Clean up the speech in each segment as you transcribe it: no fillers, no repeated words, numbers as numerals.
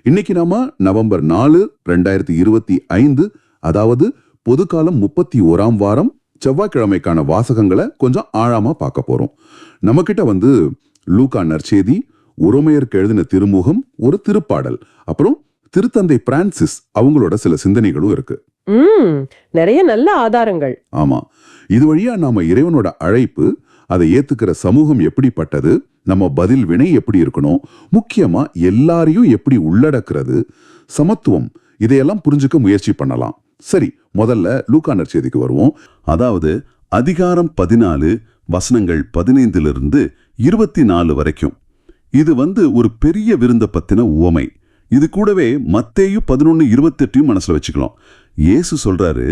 இன்னைக்கு நாம நவம்பர் 4, 2025, அதாவது பொதுக்காலம் 31ஆம் வாரம் செவ்வாய்க்கிழமைக்கான வாசகங்களை கொஞ்சம் ஆழமா பார்க்க போறோம். நம்ம கிட்ட லூக்கா நற்செய்தி, உரோமையருக்கு எழுதின திருமுகம், ஒரு திருப்பாடல், அப்புறம் திருத்தந்தை பிரான்சிஸ் அவங்களோட சில சிந்தனைகளும் இருக்கு. நிறைய நல்ல ஆதாரங்கள். ஆமா, இது வழியா நாம இறைவனோட அழைப்பு, அதை ஏத்துக்கிற சமூகம் எப்படிப்பட்டது, நம்ம பதில் வினை எப்படி இருக்கணும், முக்கியமா எல்லாரையும் எப்படி உள்ளடக்கிறது, சமத்துவம், இதையெல்லாம் புரிஞ்சுக்க முயற்சி பண்ணலாம். சரி, முதல்ல லூக்கா நற்செய்திக்கு வருவோம். அதாவது அதிகாரம் 14, வசனங்கள் 15 24 வரைக்கும். இது ஒரு பெரிய விருந்த பத்தின உவமை. இது கூடவே மத்தேயு 11:28 மனசுல வச்சுக்கலாம். இயேசு சொல்றாரு,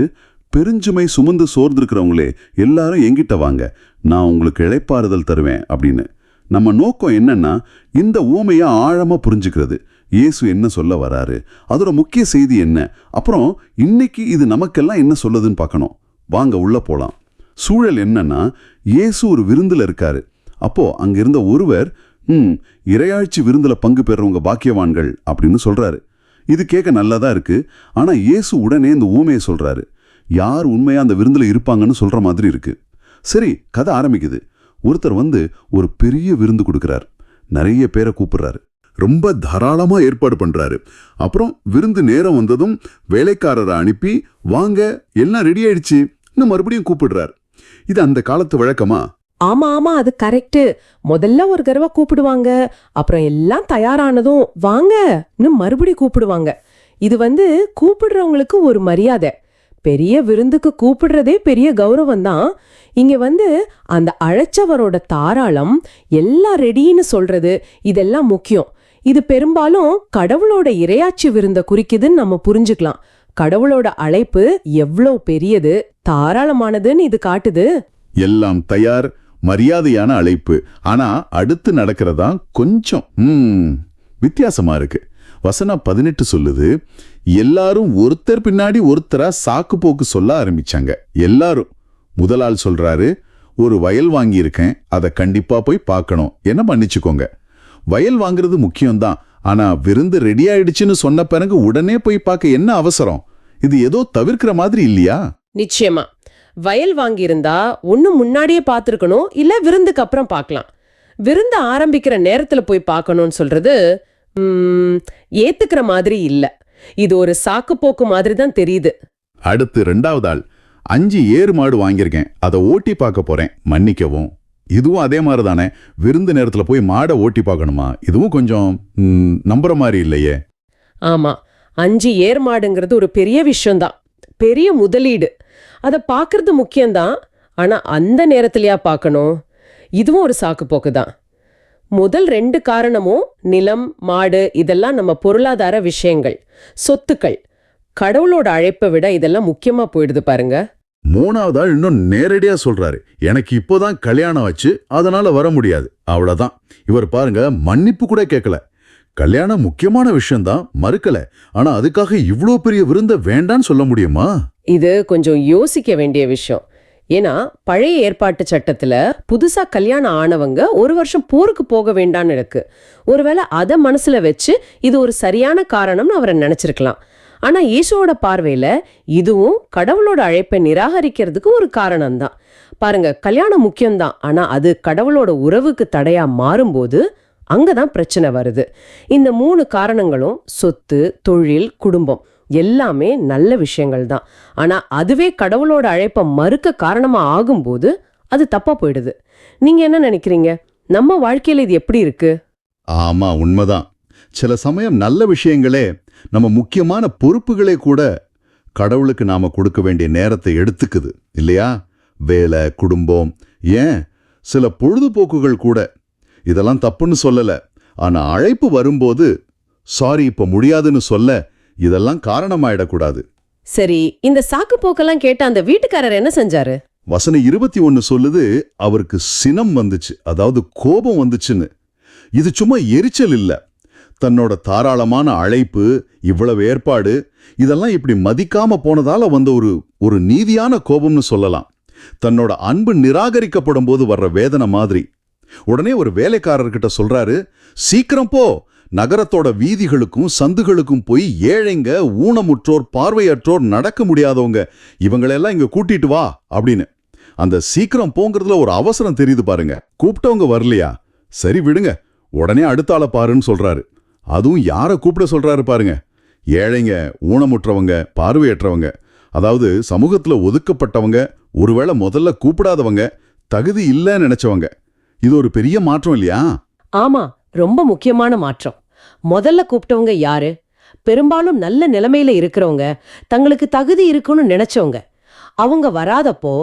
பெருஞ்சுமை சுமந்து சோர்ந்திருக்கிறவங்களே எல்லாரும் எங்கிட்ட வாங்க, நான் உங்களுக்கு இளைப்பாறுதல் தருவேன் அப்படின்னு. நம்ம நோக்கம் என்னன்னா, இந்த ஊமையை ஆழமா புரிஞ்சுக்கிறது. இயேசு என்ன சொல்ல வராரு, அதோட முக்கிய செய்தி என்ன, அப்புறம் இன்னைக்கு இது நமக்கெல்லாம் என்ன சொல்லுதுன்னு பார்க்கணும். வாங்க உள்ள போலாம். சூழல் என்னன்னா, இயேசு ஒரு விருந்துல இருக்காரு. அப்போ அங்க இருந்த ஒருவர், இறையாட்சி விருந்துல பங்கு பெறவங்க பாக்கியவான்கள் அப்படின்னு சொல்றாரு. இது கேட்க நல்லதா இருக்கு. ஆனா இயேசு உடனே இந்த ஊமையை சொல்றாரு. யார் உண்மையா அந்த விருந்துல இருப்பாங்கன்னு சொல்ற மாதிரி இருக்கு. சரி, கதை ஆரம்பிக்குது. ஒருத்தர் ஒரு பெரிய விருந்து கொடுக்கிறார். நிறைய பேரை கூப்பிடுறாரு. ரொம்ப தாராளமா ஏற்பாடு பண்றாரு. அப்புறம் விருந்து நேரம் வந்ததும் வேலைக்காரரை அனுப்பி, வாங்க எல்லாம் ரெடி ஆயிடுச்சு மறுபடியும் கூப்பிடுறாரு. இது அந்த காலத்து வழக்கமா? ஆமா, அது கரெக்ட். முதல்ல ஒரு தடவை கூப்பிடுவாங்க, அப்புறம் எல்லாம் தயாரானதும் வாங்கன்னு மறுபடியும் கூப்பிடுவாங்க. இது கூப்பிடுறவங்களுக்கு ஒரு மரியாதை. பெரிய விருந்துக்கு கூப்பிடுறதே பெரிய கௌரவம் தான். இங்க அந்த அழைச்சவரோட தாராளம், எல்லாம் ரெடின்னு சொல்றது, இதெல்லாம் முக்கியம். இது பெரும்பாலும் கடவுளோட இறையாட்சி விருந்த குறிக்குதுன்னு நம்ம புரிஞ்சுக்கலாம். கடவுளோட அழைப்பு எவ்வளவு பெரியது, தாராளமானதுன்னு இது காட்டுது. எல்லாம் தயார், மரியாதையான அழைப்பு. ஆனா அடுத்து நடக்கிறதா கொஞ்சம் வித்தியாசமா இருக்கு. வசனம் 18 சொல்லுது, எல்லாரும் ஒருத்தர் பின்னாடி ஒருத்தரா சாக்கு போக்கு சொல்ல ஆரம்பிச்சாங்க. எல்லாரும். முதலாள் சொல்றாரு, ஒரு வயல் வாங்கியிருக்கேன், அதை கண்டிப்பா போய் பார்க்கணும், என்ன மன்னிச்சுக்கோங்க. வயல் வாங்குறது முக்கியம்தான், ஆனா விருந்து ரெடி ஆயிடுச்சுன்னு சொன்ன பிறகு உடனே போய் பார்க்க என்ன அவசரம்? இது ஏதோ தவிர்க்கிற மாதிரி இல்லையா? நிச்சயமா. வயல் வாங்கியிருந்தா ஒண்ணு முன்னாடியே பார்த்திருக்கணும், இல்ல விருந்துக்கு அப்புறம் பார்க்கலாம். விருந்து ஆரம்பிக்கிற நேரத்துல போய் பார்க்கணும்னு சொல்றது ஏத்துக்கிற மாதிரி இல்ல. இது ஒரு சாக்கு போக்கு மாதிரி தான் தெரியுது. அடுத்து 2வது ஆள், 5 ஏறு மாடு வாங்கியிருக்கேன், அதை ஓட்டி பார்க்க போறேன், மன்னிக்கவும். இதுவும் அதே மாதிரி தானே, விருந்து நேரத்துல போய் மாடை ஓட்டி பார்க்கணுமா? இதுவும் கொஞ்சம் நம்புற மாதிரி இல்லையே. ஆமா, 5 ஏர் மாடுங்கிறது ஒரு பெரிய விஷயம்தான், பெரிய முதலீடு. அதை பார்க்கறது முக்கியம்தான், ஆனா அந்த நேரத்திலயா பார்க்கணும்? இதுவும் ஒரு சாக்கு போக்குதான். முதல் 2 காரணமும் நிலம், மாடு, இதெல்லாம் நம்ம பொருளாதார விஷயங்கள், சொத்துக்கள். கடவுளோட அழைப்பை விட இதெல்லாம் முக்கியமா போயிடுது பாருங்க. 3வது ஆள் இன்னும் நேரடியா சொல்றாரு, எனக்கு இப்போதான் கல்யாணம் ஆச்சு, அதனால வர முடியாது, அவ்வளவுதான். இவர் பாருங்க, மன்னிப்பு கூட கேட்கல. கல்யாணம் முக்கியமான விஷயம்தான், மறுக்கல. ஆனா அதுக்காக இவ்ளோ பெரிய விருந்த வேண்டான்னு சொல்ல முடியுமா? இது கொஞ்சம் யோசிக்க வேண்டிய விஷயம். ஏன்னா பழைய ஏற்பாட்டு சட்டத்துல புதுசா கல்யாணம் ஆனவங்க 1 வருஷம் போருக்கு போக வேண்டான்னு இருக்கு. ஒருவேளை அதை மனசுல வச்சு இது ஒரு சரியான காரணம்னு அவரை நினைச்சிருக்கலாம். ஆனா இயேசுவோட பார்வையில இதுவும் கடவுளோட அழைப்பை நிராகரிக்கிறதுக்கு ஒரு காரணம் தான். பாருங்க, கல்யாணம் முக்கியம்தான், ஆனா அது கடவுளோட உறவுக்கு தடையா மாறும்போது அங்கதான் பிரச்சனை வருது. இந்த 3 காரணங்களும் சொத்து, தொழில், குடும்பம் எல்லாமே நல்ல விஷயங்கள் தான். ஆனா அதுவே கடவுளோட அழைப்பை மறுக்க காரணமா ஆகும்போது அது தப்பா போயிடுது. நீங்க என்ன நினைக்கிறீங்க? நம்ம வாழ்க்கையில இது எப்படி இருக்கு? ஆமா, உண்மைதான். சில சமயம் நல்ல விஷயங்களே, நம்ம முக்கியமான பொறுப்புகளே கூட கடவுளுக்கு நாம கொடுக்க வேண்டிய நேரத்தை எடுத்துக்குது இல்லையா? வேலை, குடும்பம், ஏன் சில பொழுதுபோக்குகள் கூட. இதெல்லாம் தப்புன்னு சொல்லல. ஆனா அழைப்பு வரும்போது சாரி இப்ப முடியாதுன்னு சொல்ல இதெல்லாம் காரணமாயிடக்கூடாது. சரி, இந்த சாக்கு போக்கெல்லாம் கேட்ட அந்த வீட்டுக்காரர் என்ன செஞ்சாரு? வசனம் 21 சொல்லுது, அவருக்கு சினம் வந்துச்சு, அதாவது கோபம் வந்துச்சுன்னு. இது சும்மா எரிச்சல் இல்ல. தன்னோட தாராளமான அழைப்பு, இவ்வளவு ஏற்பாடு, இதெல்லாம் இப்படி மதிக்காம போனதால ஒரு நீதியான கோபம்னு சொல்லலாம். தன்னோட அன்பு நிராகரிக்கப்படும் போது வர்ற வேதனை மாதிரி. உடனே ஒரு வேலைக்காரர்கிட்ட சொல்றாரு, சீக்கிரம் போ, நகரத்தோட வீதிகளுக்கும் சந்துகளுக்கும் போய் ஏழைங்க, ஊனமுற்றோர், பார்வையற்றோர், நடக்க முடியாதவங்க இவங்களெல்லாம் இங்க கூட்டிட்டு வா அப்படின்னு. அந்த சீக்கிரம் போங்கிறதுல ஒரு அவசரம் தெரியுது பாருங்க. கூப்பிட்டவங்க வரலையா, சரி விடுங்க, உடனே அடுத்த ஆளை பாருன்னு சொல்றாரு. அதுவும் யாரை கூப்பிட சொல்றாரு பாருங்க, ஏழைங்க, ஊனமுற்றவங்க, பார்வையற்றவங்க, அதாவது சமூகத்துல ஒதுக்கப்பட்டவங்க, ஒருவேளை முதல்ல கூப்பிடாதவங்க, தகுதி இல்லைன்னு நினைச்சவங்க. இது ஒரு பெரிய மாற்றம் இல்லையா? ஆமா, ரொம்ப முக்கியமான மாற்றம். முதல்ல கூப்பிட்டவங்க யாரு? பெரும்பாலும் நல்ல நிலைமையில இருக்கிறவங்க, தங்களுக்கு தகுதி இருக்குன்னு நினைச்சவங்க. அவங்க வராதப்போ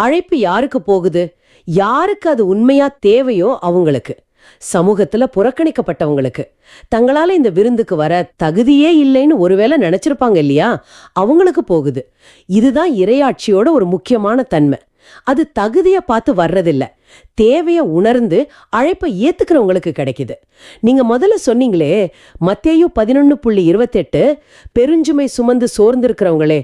அழைப்பு யாருக்கு போகுது? யாருக்கு அது உண்மையா தேவையோ அவங்களுக்கு. சமூகத்துல புறக்கணிக்கப்பட்டவங்களுக்கு, தங்களால இந்த விருந்துக்கு வர தகுதியே இல்லைன்னு ஒருவேளை நினைச்சிருப்பாங்க இல்லையா, அவங்களுக்கு போகுது. இதுதான் இறையாட்சியோட ஒரு முக்கியமான தன்மை. அது தகுதியை பார்த்து வர்றதில்ல, தேவைய உணர்ந்து அழைப்பை ஏத்துக்கிறவங்களுக்கு கிடைக்குது. நீங்க முதல்ல சொன்னீங்களே, மத்தேயு 11:28, பெருஞ்சுமை சுமந்து சோர்ந்திருக்கிறவங்களே,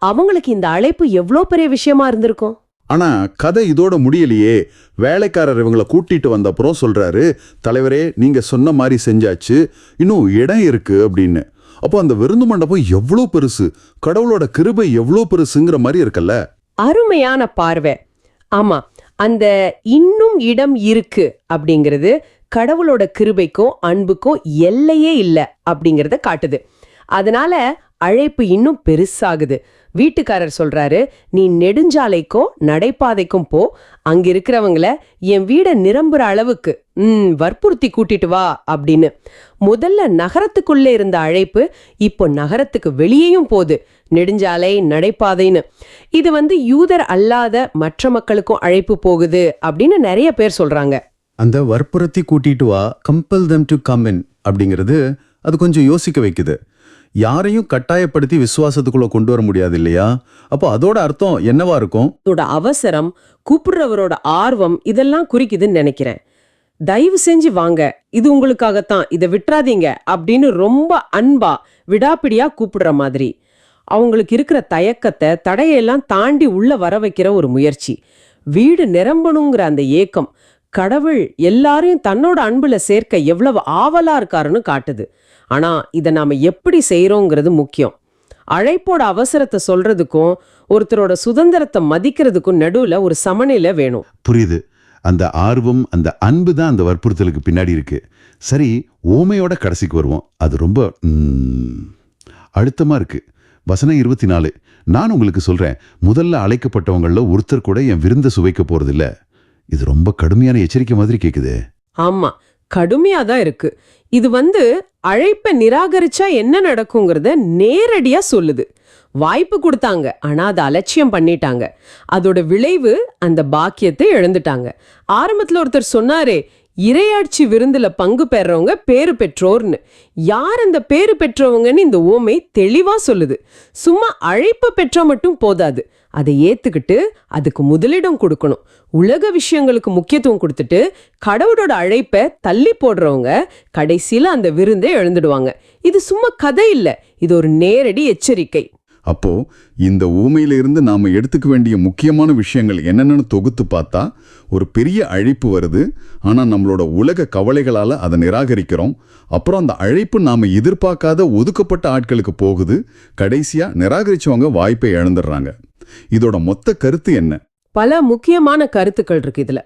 அவங்களுக்கு இந்த அழைப்பு எவ்வளோ பெரிய விஷயமா இருந்திருக்கும். ஆனா கதை இதோட முடியலையே. வேலைக்காரர் இவங்களை கூட்டிட்டு வந்தப்புறம் சொல்றாரு, தலைவரே நீங்க சொன்ன மாதிரி செஞ்சாச்சு, இன்னும் இடம் இருக்கு அப்படின்னு. அப்போ அந்த விருந்து மண்டபம் எவ்வளோ பெருசு, கடவுளோட கிருபை எவ்வளோ பெருசுங்கிற மாதிரி இருக்குல்ல. அருமையான பார்வை. ஆமா, அந்த இன்னும் இடம் இருக்கு அப்படிங்கிறது கடவுளோட கிருபைக்கும் அன்புக்கும் எல்லையே இல்லை அப்படிங்கறத காட்டுது. அதனால அழைப்பு இன்னும் பெருசாகுது. வீட்டுக்காரர் சொல்றாரு, நீ நெடுஞ்சாலைக்கும் நடைபாதைக்கும் போ, அங்க இருக்கிறவங்கள என் வீடை நிரம்புற அளவுக்கு வற்புறுத்தி கூட்டிட்டு வா அப்படின்னு. முதல்ல நகரத்துக்குள்ளே இருந்த அழைப்பு இப்போ நகரத்துக்கு வெளியேயும் போகுது, நெடுஞ்சாலை, நடைபாதைன்னு. இது யூதர் அல்லாத மற்ற மக்களுக்கும் அழைப்பு போகுது அப்படின்னு நிறைய பேர் சொல்றாங்க. அந்த வற்புறுத்தி கூட்டிட்டு வா, compel them to come in அப்படிங்கிறது அது கொஞ்சம் யோசிக்க வைக்குது. யாரையும் கட்டாயப்படுத்தி விசுவாசத்துக்குள்ள கொண்டு வர முடியாது இல்லையா? அப்போ அதோட அர்த்தம் என்னவா இருக்கும்? அதோட அவசரம், கூப்பிடுறவரோட ஆர்வம் இதெல்லாம் குறிக்குதுன்னு நினைக்கிறேன். தயவு செஞ்சு வாங்க, இது உங்களுக்காகத்தான், இதை விட்டுறாதீங்க அப்படின்னு ரொம்ப அன்பா விடாப்பிடியா கூப்பிடுற மாதிரி. அவங்களுக்கு இருக்கிற தயக்கத்தை, தடையெல்லாம் தாண்டி உள்ள வர வைக்கிற ஒரு முயற்சி. வீடு நிரம்பணுங்கிற அந்த ஏக்கம், கடவுள் எல்லாரையும் தன்னோட அன்புல சேர்க்க எவ்வளவு ஆவலா இருக்காருன்னு காட்டுது. ஆனா இதை நாம எப்படி செய்யறோங்கிறது முக்கியம். அழைப்போட அவசரத்தை சொல்றதுக்கும் ஒருத்தரோட சுதந்திரத்தை மதிக்கிறதுக்கும் நடுவுல ஒரு சமநிலை வேணும். புரியுது. அந்த ஆர்வம், அந்த அன்பு தான் அந்த வற்புறுத்தலுக்கு பின்னாடி இருக்கு. சரி, ஓமையோட கடைசிக்கு வருவோம். அது ரொம்ப அழுத்தமா இருக்கு. வசனம் 24, நான் உங்களுக்கு சொல்றேன், முதல்ல அழைக்கப்பட்டவங்கள ஒருத்தர் கூட என் விருந்த சுவைக்க போறதில்ல. இது ரொம்ப கடுமையான எச்சரிக்கை மாதிரி கேக்குது. ஆமா, கடுமையா தான் இருக்கு. இது அழைப்பை நிராகரிச்சா என்ன நடக்குங்கிறத நேரடியா சொல்லுது. வாய்ப்பு கொடுத்தாங்க, ஆனா அதை அலட்சியம் பண்ணிட்டாங்க. அதோட விளைவு அந்த பாக்கியத்தை இழந்துட்டாங்க. ஆரம்பத்துல ஒருத்தர் சொன்னாரே, இறையாட்சி விருந்துல பங்கு பெறவங்க பேறு பெற்றோர்னு. யார் அந்த பேறு பெற்றவங்கன்னு இந்த ஓமை தெளிவா சொல்லுது. சும்மா அழைப்பு பெற்றா மட்டும் போதாது, அதை ஏத்துக்கிட்டு அதுக்கு முதலிடம் கொடுக்கணும். உலக விஷயங்களுக்கு முக்கியத்துவம் கொடுத்துட்டு கடவுளோட அழைப்பை தள்ளி போடுறவங்க கடைசியில அந்த விருந்தை இழந்துடுவாங்க. இது சும்மா கதை இல்ல, இது ஒரு நேரடி எச்சரிக்கை. அப்போ இந்த ஊமையிலிருந்து நாம எடுத்துக்க வேண்டிய முக்கியமான விஷயங்கள் என்னென்னு தொகுத்து பார்த்தா, ஒரு பெரிய அழைப்பு வருது, ஆனா நம்மளோட உலக கவலைகளால அதை நிராகரிக்கிறோம். அப்புறம் அந்த அழைப்பு நாம எதிர்பார்க்காத ஒதுக்கப்பட்ட ஆட்களுக்கு போகுது. கடைசியா நிராகரிச்சவங்க வாய்ப்பை இழந்துடுறாங்க. இதோட மொத்த கருத்து என்ன? பல முக்கியமான கருத்துக்கள் இருக்கு இதுல.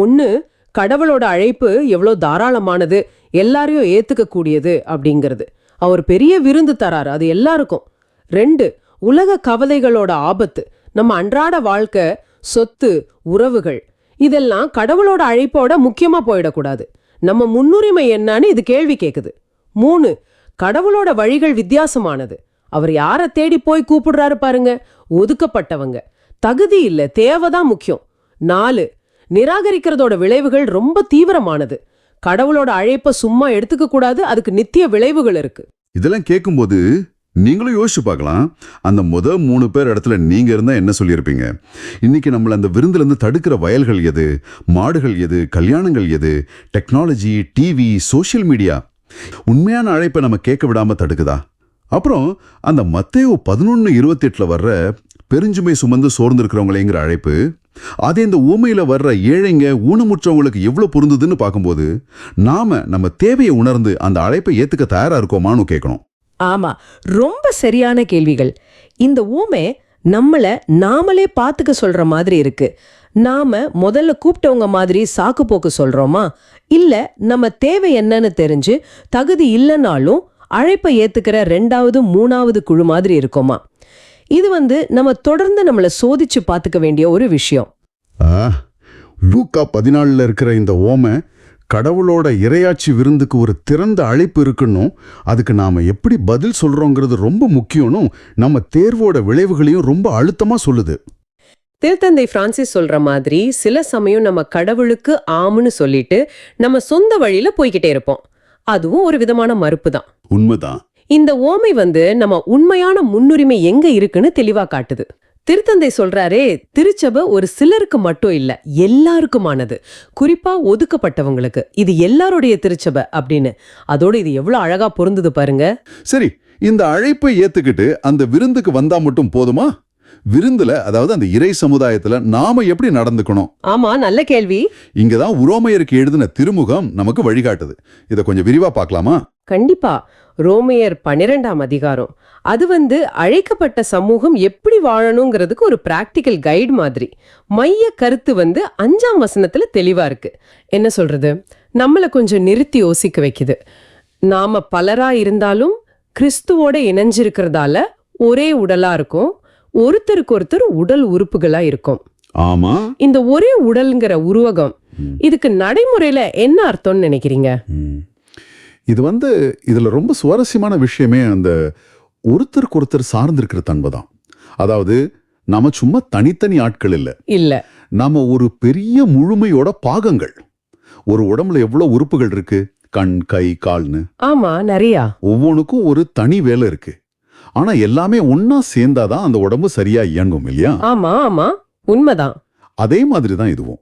ஒண்ணு, கடவுளோட அழைப்பு எவ்வளோ தாராளமானது, எல்லாரையும் ஏத்துக்க கூடியது அப்படிங்கிறது. அவர் பெரிய விருந்து தராரு, அது எல்லாருக்கும். 2, உலக கவலைகளோட ஆபத்து, நம்ம அன்றாட வாழ்க்கை, சொத்து, உறவுகள் இதெல்லாம் கடவுளோட அழைப்போட முக்கியமா போயிடக்கூடாது. நம்ம முன்னுரிமை என்னன்னு இது கேள்வி கேக்குது. 3, கடவுளோட வழிகள் வித்தியாசமானது. அவர் யாரை தேடி போய் கூப்பிடுறாரு பாருங்க, ஒதுக்கப்பட்டவங்க. தகுதி இல்ல, தேவைதான் முக்கியம். 4, நிராகரிக்கிறதோட விளைவுகள் ரொம்ப தீவிரமானது. கடவுளோட அழைப்பை சும்மா எடுத்துக்க கூடாது, அதுக்கு நித்திய விளைவுகள் இருக்கு. இதெல்லாம் கேட்கும்போது நீங்களும் யோசிச்சு பார்க்கலாம். அந்த 3 பேர் இடத்துல நீங்க இருந்தா என்ன சொல்லியிருப்பீங்க? இன்னைக்கு நம்மள அந்த விருந்துல இருந்து தடுக்கிற வயல்கள் எது, மாடுகள் எது, கல்யாணங்கள் எது, டெக்னாலஜி, டிவி, சோசியல் மீடியா உண்மையான அழைப்பை நம்ம கேட்க விடாம தடுக்குதா? அப்புறம் அந்த மத்தேயு 11:28 வர்ற பெருஞ்சுமை சுமந்து சோர்ந்திருக்கிறவங்களேங்கிற அழைப்பு, அதே இந்த ஊமையில வர்ற ஏழைங்க ஊனமுற்றவங்களுக்கு எவ்வளவு பொருந்துதுன்னு பார்க்கும்போது நாம நம்ம தேவையை உணர்ந்து அந்த அழைப்பை ஏத்துக்க தயாரா இருக்கோமான்னு கேட்கணும். ஆமா, ரொம்ப சரியான கேள்விகள். இந்த ஊமை நம்மள நாமளே பாத்துக்க சொல்ற மாதிரி இருக்கு. நாம முதல்ல கூப்பிட்டவங்க மாதிரி சாக்கு போக்கு சொல்றோமா, இல்ல நம்ம தேவை என்னன்னு தெரிஞ்சு தகுதி இல்லைனாலும் அழைப்பை ஏத்துக்கிற 2வது 3வது குழு மாதிரி இருக்கோமா? இது நம்ம தொடர்ந்து நம்மள சோதிச்சு பாத்துக்க வேண்டிய ஒரு விஷயம். லூக்கா 14 இருக்கிற இந்த ஓமை கடவுளோட இறையாட்சி விருந்துக்கு ஒரு திறந்த அழைப்பு இருக்குன்னும், அதுக்கு நாம எப்படி பதில் சொல்றோங்கிறது ரொம்ப முக்கியம்னும் நம்ம தேர்வோட விளைவுகளையும் ரொம்ப அழுத்தமா சொல்லுது. திருத்தந்தை பிரான்சிஸ் சொல்ற மாதிரி சில சமயம் நம்ம கடவுளுக்கு ஆமுன்னு சொல்லிட்டு நம்ம சொந்த வழியில போய்கிட்டே இருப்போம். அதுவும் ஒரு விதமான மறுப்பு தான். உண்மைதான். இந்த ஓமை நம்ம உண்மையான முன்னுரிமை எங்க இருக்குன்னு தெளிவா காட்டுது. திருத்தந்தை சொல்றாரே, திருச்சபை ஒரு சிலருக்கு மட்டும் இல்ல, எல்லாருக்குமானது, குறிப்பா ஒதுக்கப்பட்டவங்களுக்கு. இது எல்லாருடைய திருச்சபை அப்படின்னு. அதோட இது எவ்வளவு அழகா பொருந்தது பாருங்க. சரி, இந்த அழைப்பை ஏத்துக்கிட்டு அந்த விருந்துக்கு வந்தா மட்டும் போதுமா? விருந்துல, அதாவது அந்த இறை சமுதாயத்துல நாம எப்படி நடந்துக்கணும்? ஆமா, நல்ல கேள்வி. இங்கதான் உரோமையருக்கு எழுதின திருமுகம் நமக்கு வழிகாட்டுது. இத கொஞ்சம் விரிவா பார்க்கலாமா? கண்டிப்பா. ரோமையர் 12ஆம் அதிகாரம். அது அழைக்கப்பட்ட சமூகம் எப்படி வாழணுங்கிறதுக்கு ஒரு பிராக்டிக்கல் கைடு மாதிரி. மைய கருத்து 5ஆம் வசனத்துல தெளிவா இருக்கு. என்ன சொல்றது? நம்மள கொஞ்சம் நிறுத்தி யோசிக்க வைக்குது. நாம பலரா இருந்தாலும் கிறிஸ்துவோட இணைஞ்சிருக்கிறதால ஒரே உடலா இருக்கும், ஒருத்தருக்கு ஒருத்தர் உடல் உறுப்புகளா இருக்கும். ஆமா, இந்த ஒரே உடல்ங்கிற உருவகம், இதுக்கு நடைமுறையில என்ன அர்த்தம்னு நினைக்கிறீங்க? இது இதுல ரொம்ப சுவாரஸ்யமான விஷயமே அந்த ஒருத்தருக்கு ஒருத்தர் சார்ந்திருக்கிற தன்மை தான். அதாவது நாம சும்மா தனித்தனி ஆட்கள் இல்ல, நாம ஒரு பெரிய முழுமையோட பாகங்கள். ஒரு உடம்புல எவ்வளவு உறுப்புகள் இருக்கு, கண், கை, கால்னு. ஆமா, நிறையா. ஒவ்வொன்றுக்கும் ஒரு தனி வேலை இருக்கு. ஆனா எல்லாமே ஒன்னா சேர்ந்தாதான் அந்த உடம்பு சரியா இயங்கும், இல்லையா? ஆமா ஆமா, உண்மைதான். அதே மாதிரிதான் இதுவும்.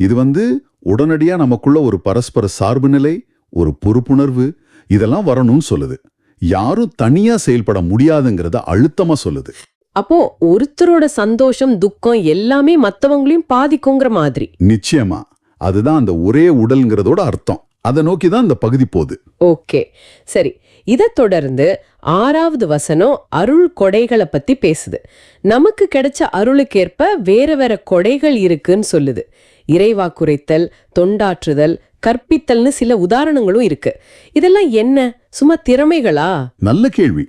இது உடனடியா நமக்குள்ள ஒரு பரஸ்பர சார்பு நிலை, ஒரு பொறுப்புணர்வு, இதெல்லாம் வரணும்னு சொல்லுது. யாரும் தனியா செயல்பட முடியாதுங்கிறத அழுத்தமா சொல்லுது. அப்போ ஒருத்தரோட சந்தோஷம், துக்கம் எல்லாமே மத்தவங்களையும் பாதிக்குங்கிற மாதிரி. நிச்சயமா, அதுதான் அந்த ஒரே உடல்ங்கிறதோட அர்த்தம். அதை நோக்கிதான் இந்த பகுதி போகுது. ஓகே, சரி. இதை தொடர்ந்து 6வது வசனம் அருள் கொடைகளை பத்தி பேசுது. நமக்கு கிடைச்ச அருளுக்கேற்ப வேற வேற கொடைகள் இருக்குன்னு சொல்லுது. இறைவாக்குரைத்தல், தொண்டாற்றுதல், கற்பித்தல்னு சில உதாரணங்களும் இருக்கு. இதெல்லாம் என்ன, சும்மா திறமைகளா? நல்ல கேள்வி.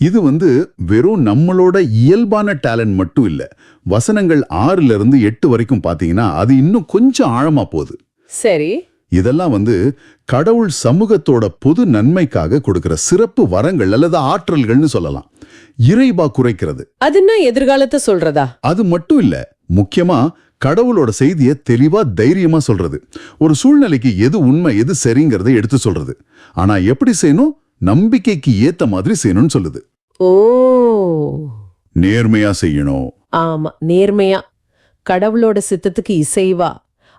இது வெறும் நம்மளோட இயல்பான டேலண்ட் மட்டும் இல்ல. வசனங்கள் 6ல இருந்து 8 வரைக்கும் பாத்தீங்கன்னா அது இன்னும் கொஞ்சம் ஆழமா போகுது. சரி. இதெல்லாம் கடவுள் சமூகத்தோட பொது நன்மைக்காக கொடுக்கிற சிறப்பு வரங்கள் அல்லது ஆற்றல்கள்னு சொல்லலாம். இறைபா குறைக்கிறது, அதுன்னா எதிர்காலத்தை சொல்றதா? அது மட்டும் இல்ல, முக்கியமா கடவுளோட செய்தியை தெளிவா தைரியமா சொல்றது. ஒரு சூழ்நிலைக்கு எது உண்மை எது சரிங்கிறத எடுத்து சொல்றது. ஆனா எப்படி செய்யணும், நம்பிக்கைக்கு ஏத்த மாதிரி செய்யணும்னு சொல்லுது. ஓ, நேர்மையா செய்யணும். ஆமா, நேர்மையா, கடவுளோட சித்தத்துக்கு இசைவா,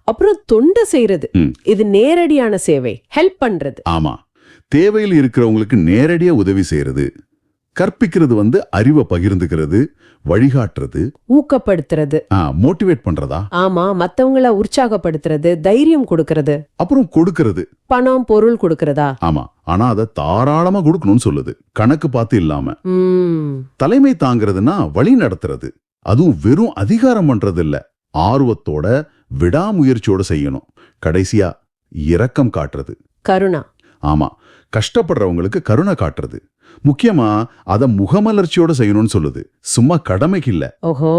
அப்புறம் தொண்டை செய்யறது. இது நேரடியான சேவை, ஹெல்ப் பண்றது. ஆமா, தேவையில் இருக்கிறவங்களுக்கு நேரடியா உதவி செய்யறது. கற்பிக்கிறது அறிவை பகிர்ந்துக்கிறது, வழிகாட்டுறது, ஊக்கப்படுத்துறது, மோட்டிவேட் பண்றதா. ஆமா, மத்தவங்கள உற்சாகப்படுத்துறது, தைரியம் கொடுக்கறது, அப்புறம் கொடுக்கறது, பணம் பொருள் கொடுக்கறதா. ஆமா, ஆனா அதை தாராளமா கொடுக்கணும்னு சொல்லுது, கணக்கு பார்த்து இல்லாம. தலைமை தாங்கிறதுனா வழி நடத்துறது. அதுவும் வெறும் அதிகாரம் பண்றது இல்ல, ஆர்வத்தோட விடாமுயற்சியோட செய்யணும். கடைசியா இரக்கம் காட்டுறது, கருணா. ஆமா, கஷ்டப்படுறவங்களுக்கு கருணை காட்டுறது. முக்கியமா அத முகமலர்ச்சியோட செய்யணும்னு சொல்லுது, சும்மா கடமைக்கு இல்ல. ஓஹோ,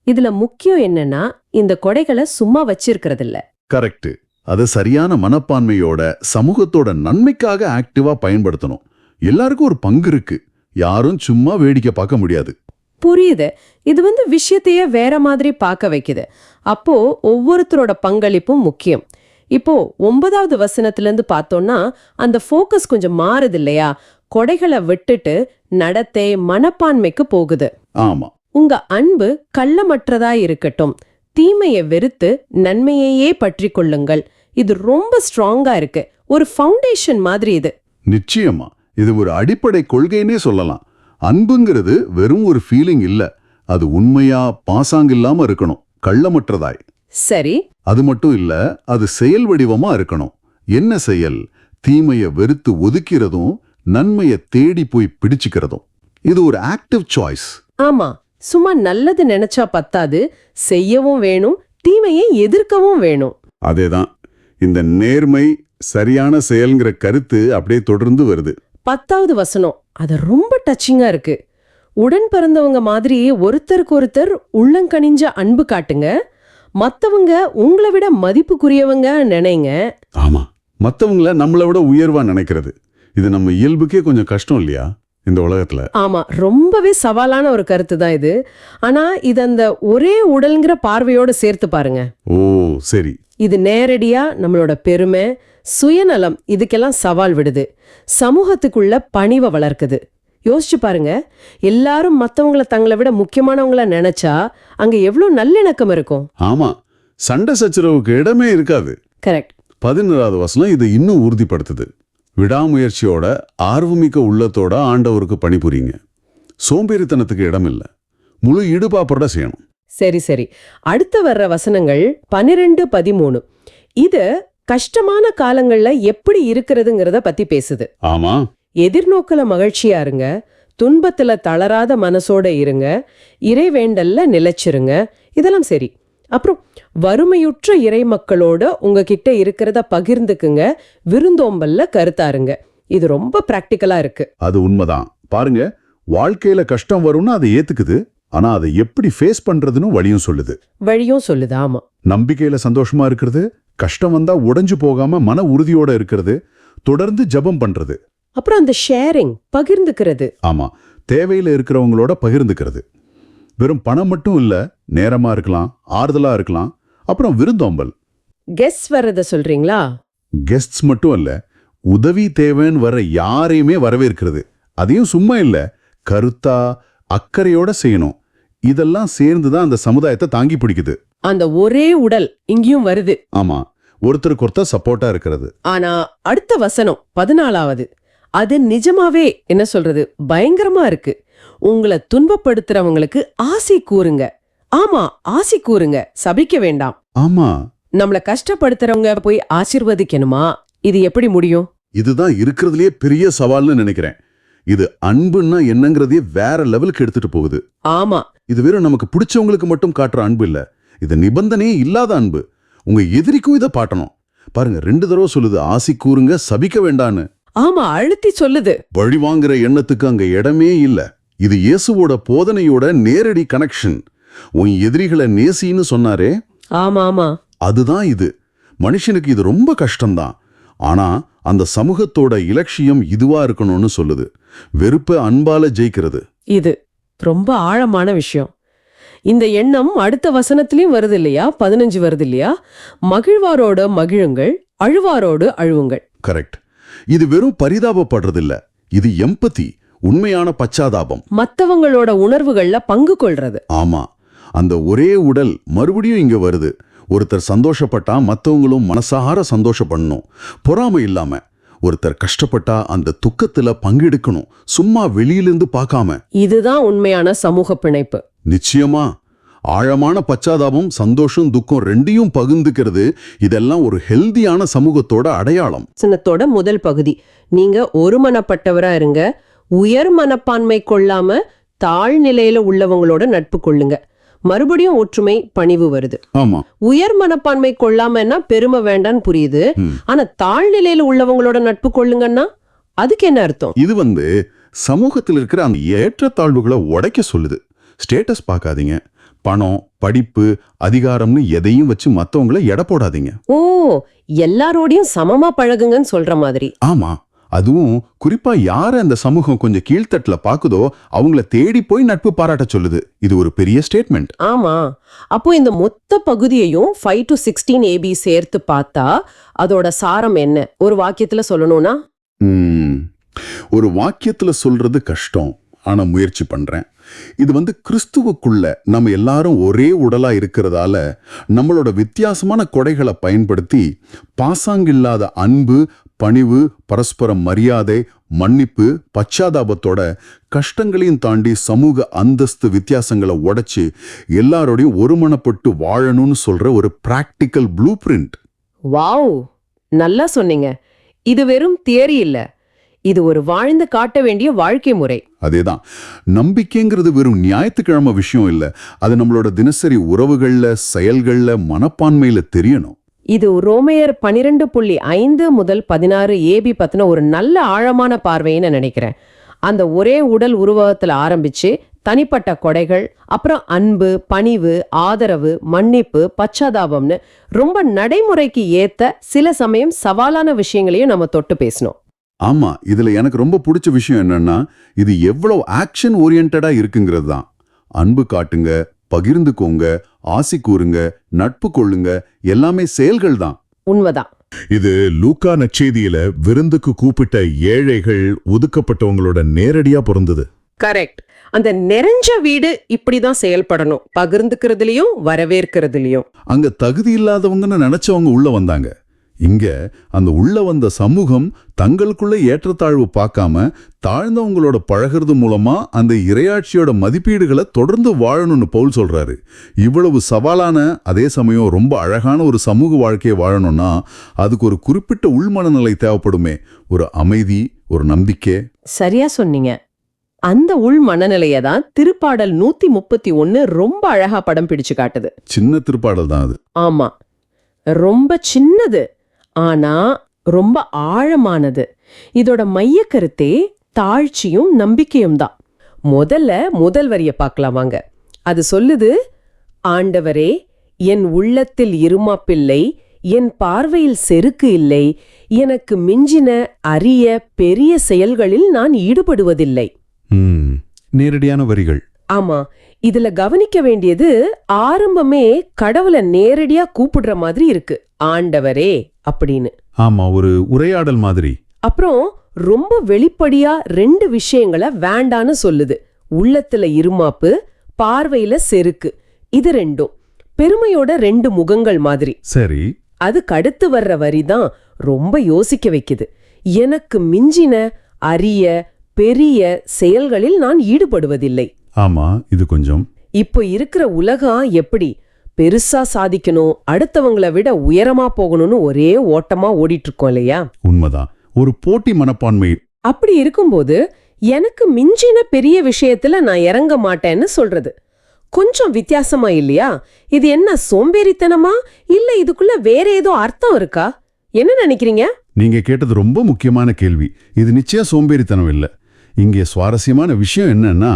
இதுல முக்கியம் என்னன்னா இந்த கொடைகளை சும்மா வச்சிருக்கிறது இல்ல. கரெக்ட். அது சரியான மனப்பான்மையோட சமூகத்தோட நன்மைக்காக ஆக்டிவா பயன்படுத்தணும். எல்லாருக்கும் ஒரு பங்கு இருக்கு, யாரும் சும்மா வேடிக்கை பார்க்க முடியாது. புரியுது. இது விஷயத்தையே வேற மாதிரி பார்க்க வைக்குது. அப்போ ஒவ்வொருத்தரோட பங்களிப்பும் முக்கியம். இப்போ 9வது வசனத்திலிருந்து பார்த்தோம்னா அந்த ஃபோக்கஸ் கொஞ்சம் மாறுது இல்லையா? கொடைகளை விட்டுட்டு நடத்தை, மனப்பான்மைக்கு போகுது. ஆமா, உங்க அன்பு கள்ளமற்றதா இருக்கட்டும், தீமையை வெறுத்து நன்மையையே பற்றி கொள்ளுங்கள். இது ரொம்ப ஸ்ட்ராங்கா இருக்கு, ஒரு ஃபவுண்டேஷன் மாதிரி இது. நிச்சயமா. இது ஒரு அடிப்படை கொள்கைன்னே சொல்லலாம். அன்புங்கிறது வெறும் ஒரு ஃபீலிங் இல்ல, அது உண்மையா பாசாங்கில்லாம இருக்கணும், கள்ளமற்றதாய். சரி. அது மட்டும் இல்ல, அது செயல் வடிவமா இருக்கணும். என்ன செயல்? தீமைய வெறுத்து ஒதுக்கிறதும் நன்மைய தேடி போய் பிடிச்சுக்கிறதும். இது ஒரு ஆக்டிவ் சாய்ஸ். ஆமா, சும்மா நல்லது நினைச்சா பத்தாது, செய்யவும் வேணும், தீமையை எதிர்க்கவும் வேணும். அதேதான் இந்த நேர்மை சரியான செயல்ங்கிற கருத்து அப்படியே தொடர்ந்து வருது. 10வது வசனம் அது ரொம்ப டச்சிங்கா இருக்கு. உடன் பிறந்தவங்க மாதிரி ஒருத்தருக்கு ஒருத்தர் உள்ளங்கனிஞ்ச அன்பு காட்டுங்க, மத்தவங்க உங்களை விட மதிப்புக்குரியவங்க நினைங்க. ஆமா, மத்தவங்கள நம்மளை விட உயர்வா நினைக்கிறது இது நம்ம இயல்புக்கே கொஞ்சம் கஷ்டம் இல்லையா இந்த உலகத்துல? ஆமா, ரொம்பவே சவாலான ஒரு கருத்து தான் இது. ஆனா இது அந்த ஒரே உடல்ங்கிற பார்வையோட சேர்த்து பாருங்க. ஓ சரி. இது நேரடியா நம்மளோட பெருமை, சுயநலம் இதுக்கெல்லாம் சவால் விடுது. சமூகத்துக்குள்ள பணிவை வளர்க்குது. யோசிச்சு பாருங்க, எல்லாரும் மத்தவங்கள தங்களை விட முக்கியமானவங்கள நினைச்சா அங்க எவ்வளவு நல்லிணக்கம் இருக்கும். ஆமா, சண்டை சச்சரவுக்கு இடமே இருக்காது. கரெக்ட். 11வது வசனம் இது இன்னும் உறுதிப்படுத்துது. விடாமுயற்சியோட ஆர்வமிக்க உள்ளத்தோட ஆண்டவருக்கு பணிபுரியுங்க. சோம்பேறித்தனத்துக்கு இடம் இல்லை, முழு ஈடுபாப்போட செய்யணும். சரி சரி. அடுத்து வர்ற வசனங்கள் 12, 13 இது கஷ்டமான காலங்கள்ல எப்படி இருக்கிறதுங்கிறத பத்தி பேசுது. ஆமா, எதிர்நோக்கல மகிழ்ச்சியா இருங்க, துன்பத்துல தளராத மனசோட இருங்க, இறைவேண்டல்ல நிலைச்சிருங்க. இதெல்லாம் சரி. அப்புறம் வறுமையுற்ற இறை மக்களோட உங்ககிட்ட இருக்கிறத பகிர்ந்துக்குங்க, விருந்தோம்பல்ல கருத்தாருங்க. இது ரொம்ப பிராக்டிக்கலா இருக்கு. அது உண்மைதான். பாருங்க, வாழ்க்கையில கஷ்டம் வரும்னு அதை ஏத்துக்குது, ஆனா அதை எப்படி ஃபேஸ் பண்றதுன்னு வழியும் சொல்லுது. வழியும் சொல்லுது. ஆமா, நம்பிக்கையில சந்தோஷமா இருக்கிறது, கஷ்டம் வந்தா உடைஞ்சு போகாம மன உறுதியோட இருக்கிறது, தொடர்ந்து ஜெபம் பண்றது. அப்புறம் அந்த ஷேரிங், பகிர்ந்துக்கிறது. ஆமா, தேவையில இருக்கிறவங்களோட பகிர்ந்துக்கிறது. வெறும் பணம் மட்டும் இல்ல, நேரமா இருக்கலாம், ஆறுதலா இருக்கலாம். அப்புறம் விருந்தோம்பல். கெஸ்ட் வர்றத சொல்றீங்களா? கெஸ்ட்ஸ் மட்டும் இல்ல, உதவி தேவைன்னு வர யாரையுமே வரவேற்கிறது. அதையும் சும்மா இல்ல, கருத்தா அக்கறையோட செய்யணும். இதெல்லாம் சேர்ந்துதான் அந்த சமுதாயத்தை தாங்கி பிடிக்குது. அந்த ஒரே உடல் இங்கேயும் வருது. ஆமா, ஒருத்தருக்கு ஒருத்தர் சப்போர்ட்டா இருக்கிறது. ஆனா அடுத்த வசனம் 14வது அது நிஜமாவே என்ன சொல்றது, பயங்கரமா இருக்கு. உங்களை துன்பப்படுத்துறவங்களுக்கு ஆசி கூறுங்க. ஆமா, ஆசி கூறுங்க, சபிக்க வேண்டாம். ஆமா, நம்மள கஷ்டப்படுத்துறவங்க போய் ஆசீர்வதிக்கணுமா? இது எப்படி முடியும்? இதுதான் இருக்கிறதுலயே பெரிய சவால்னு நினைக்கிறேன். இது அன்புன்னா என்னங்கிறதையே வேற லெவலுக்கு எடுத்துட்டு போகுது. ஆமா, இது வெறும் நமக்கு பிடிச்சவங்களுக்கு மட்டும் காட்டுற அன்பு இல்ல, இது நிபந்தனையே இல்லாத அன்பு. உங்க எதிரிக்கும் இதை பாட்டணும். பாருங்க, 2 தடவை சொல்லுது, ஆசி கூறுங்க, சபிக்க வேண்டான்னு. ஆமா, அழுத்தி சொல்லுது. வழி வாங்குற எண்ணத்துக்கு அங்க இடமே இல்ல. இது இயேசுவோட போதனையோட நேரடி கனெக்ஷன். உன் எதிரிகளை நேசின்னு சொன்னாரே, ஆமா ஆமா, அதுதான் இது. மனுஷனுக்கு இது ரொம்ப கஷ்டம்தான். ஆனா அந்த சமூகத்தோட இலட்சியம் இதுவா இருக்கணும்னு சொல்லுது. வெறுப்ப அன்பால ஜெயிக்கிறது. இது ரொம்ப ஆழமான விஷயம். இந்த எண்ணம் அடுத்த வசனத்திலயும் வருது இல்லையா? 15 வருது இல்லையா? மகிழ்வாரோட மகிழுங்கள், அழுவாரோடு அழுவுங்கள். கரெக்ட். இது வெறும் பரிதாபப்படுறது இல்ல, இது எம்பதி, உண்மையான பச்சாதாபம். மத்தவங்களோட உணர்வுகள்ல பங்கு கொள்றது. ஆமா, அந்த ஒரே உடல் மறுபடியும் இங்க வருது. ஒருத்தர் சந்தோஷப்பட்டா மத்தவங்களும் மனசார சந்தோஷப்படணும், பொறாமை இல்லாம. ஒருத்தர் கஷ்டப்பட்டா அந்த துக்கத்துல பங்கெடுக்கணும், சும்மா வெளியிலிருந்து பார்க்காம. இதுதான் உண்மையான சமூக பிணைப்பு. நிச்சயமா. ஆழமான பச்சாதாபம், சந்தோஷம், துக்கம் ரெண்டையும் பகிர்ந்துக்கிறது, இதெல்லாம் ஒரு ஹெல்தியான சமூகத்தோட அடையாளம். சின்னத்தோட முதல் பகுதி, நீங்க ஒருமனப்பட்டவரா இருங்க, உயர் மனப்பான்மை கொள்ளாம தாழ்நிலையில உள்ளவங்களோட நட்பு கொள்ளுங்க. மறுபடியும் ஒற்றுமை, பணிவு வருது. ஆமா, உயர் மனப்பான்மை கொள்ளாமன்னா பெருமை வேண்டான்னு புரியுது. ஆனா தாழ்நிலையில உள்ளவங்களோட நட்பு கொள்ளுங்கன்னா அதுக்கு என்ன அர்த்தம்? இது சமூகத்தில் இருக்கிற அந்த ஏற்றத்தாழ்வுகளை உடைக்க சொல்லுது. ஸ்டேட்டஸ் பார்க்காதீங்க, பணம், படிப்பு, அதிகாரம்னு எதையும் வச்சு மத்தவங்களை எடை போடாதீங்க. ஓ, எல்லாரோடையும் சமமா பழகுங்கன்னு சொல்ற மாதிரி. ஆமா, அதுவும் குறிப்பா யார அந்த சமூகம் கொஞ்சம் கீழ்த்தட்டுல பாக்குதோ அவங்கள தேடி போய் நட்பு பாராட்ட சொல்லுது. இது ஒரு பெரிய ஸ்டேட்மெண்ட். ஆமா, அப்போ இந்த மொத்த பகுதியையும் 5 to 16 AB சேர்த்து பார்த்தா அதோட சாரம் என்ன? ஒரு வாக்கியத்துல சொல்லணும்னா, ஒரு வாக்கியத்துல சொல்றது கஷ்டம். ஆனா முயற்சி பண்றேன். இது கிறிஸ்துவுக்குள்ள நம்ம எல்லாரும் ஒரே உடலா இருக்கிறதால நம்மளோட வித்தியாசமான கொடைகளை பயன்படுத்தி பாசாங்கில்லாத அன்பு, பணிவு, பரஸ்பர மரியாதை, மன்னிப்பு, பச்சாதாபத்தோட கஷ்டங்களையும் தாண்டி சமூக அந்தஸ்து வித்தியாசங்களை உடைச்சு எல்லாரோடையும் ஒருமனப்பட்டு வாழணும்னு சொல்ற ஒரு பிராக்டிக்கல் ப்ளூ பிரிண்ட். வாவ், நல்லா சொன்னீங்க. இது வெறும் தியரி இல்ல, இது ஒரு வாழ்ந்து காட்ட வேண்டிய வாழ்க்கை முறை. அதேதான், நம்பிக்கைங்கிறது வெறும் ஞாயிற்றுக்கிழமை விஷயம் இல்ல, அது நம்மளோட தினசரி உறவுகள்ல, செயல்கள்ல, மனப்பான்மையில தெரியணும். இது ரோமையர் 12.5 முதல் 16 ஏபி பத்தின ஒரு நல்ல ஆழமான பார்வைன்னு நினைக்கிறேன். அந்த ஒரே உடல் உருவகத்துல ஆரம்பிச்சு தனிப்பட்ட கொடைகள், அப்புறம் அன்பு, பணிவு, ஆதரவு, மன்னிப்பு, பச்சாதாபம்னு ரொம்ப நடைமுறைக்கு ஏத்த சில சமயம் சவாலான விஷயங்களையும் நம்ம தொட்டு பேசணும். ஆமா, இதுல எனக்கு ரொம்ப பிடிச்ச விஷயம் என்னன்னா, இது எவ்வளவு ஆக்ஷன் ஓரியன்டா இருக்குங்கிறது தான். அன்பு காட்டுங்க, பகிர்ந்துக்கோங்க, ஆசி கூறுங்க, நட்பு கொள்ளுங்க, எல்லாமே செயல்கள் தான். உண்மைதான். இது லூக்கா நற்செய்தியில விருந்துக்கு கூப்பிட்ட ஏழைகள், ஒதுக்கப்பட்டவங்களோட நேரடியா பொருந்தது. கரெக்ட். அந்த நிறைஞ்ச வீடு இப்படிதான் செயல்படணும், பகிர்ந்துக்கிறதுலயும் வரவேற்கிறதுலயும். அங்க தகுதி இல்லாதவங்கன்னு நினைச்சவங்க உள்ள வந்தாங்க. இங்க அந்த உள்ள வந்த சமூகம் தங்களுக்குள்ள ஏற்றத்தாழ்வு பார்க்காம தாழ்ந்தவங்களோட பழகிறது மூலமா அந்த இறையாட்சியோட மதிப்பீடுகளை தொடர்ந்து வாழணும்னு பவுல் சொல்றாரு. இவ்வளவு சவாலான அதே சமயம் ரொம்ப அழகான ஒரு சமூக வாழ்க்கையை வாழணும்னா அதுக்கு ஒரு குறிப்பிட்ட உள்மனநிலை தேவைப்படுமே, ஒரு அமைதி, ஒரு நம்பிக்கை. சரியா சொன்னீங்க. அந்த உள் மனநிலையை தான் திருப்பாடல் 131 ரொம்ப அழகா படம் பிடிச்சு காட்டுது. சின்ன திருப்பாடல் தான் அது. ஆமா, ரொம்ப சின்னது, ஆனா ரொம்ப ஆழமானது. இதோட மைய கருத்தே தாழ்ச்சியும் நம்பிக்கையும் தான். முதல் வரிய பார்க்கலாம் வாங்க. அது சொல்லுது, ஆண்டவரே, என் உள்ளத்தில் இருமாப்பில்லை, என் பார்வையில் செருக்கு இல்லை, எனக்கு மிஞ்சின அரிய பெரிய செயல்களில் நான் ஈடுபடுவதில்லை. நேரடியான வரிகள். ஆமா, இதுல கவனிக்க வேண்டியது ஆரம்பமே கடவுளை நேரடியா கூப்பிடுற மாதிரி இருக்கு, ஆண்டவரே அப்படின்னு. ஆமா, ஒரு உரையாடல் மாதிரி. அப்புறம் ரொம்ப வெளிப்படையா 2 விஷயங்களை வேண்டான்னு சொல்லுது. உள்ளத்துல இருமாப்பு, பார்வையில செருக்கு. இது ரெண்டும் பெருமையோட 2 முகங்கள் மாதிரி. சரி. அதுக்கு அடுத்து வர்ற வரிதான் ரொம்ப யோசிக்க வைக்குது. எனக்கு மிஞ்சின அரிய பெரிய செயல்களில் நான் ஈடுபடுவதில்லை. ஆமா, இது கொஞ்சம். இப்போ இருக்கிற உலகம் எப்படி பெருசா சாதிக்கணும், அடுத்தவங்களை விட உயரமா போகணும்னு ஒரே ஓட்டமா ஓடிட்டு இருக்கோம் இல்லையா? உண்மைதான், ஒரு போட்டி மனப்பான்மை. அப்படி இருக்கும்போது எனக்கு மிஞ்சின பெரிய விஷயத்துல நான் இறங்க மாட்டேன்னு சொல்றது கொஞ்சம் வித்தியாசமா இல்லையா? இது என்ன சோம்பேறித்தனமா, இல்ல இதுக்குள்ள வேற ஏதோ அர்த்தம் இருக்கா? என்ன நினைக்கிறீங்க? நீங்க கேட்டது ரொம்ப முக்கியமான கேள்வி. இது நிச்சயம் சோம்பேறித்தனம் இல்ல. இங்கே சுவாரஸ்யமான விஷயம் என்னன்னா,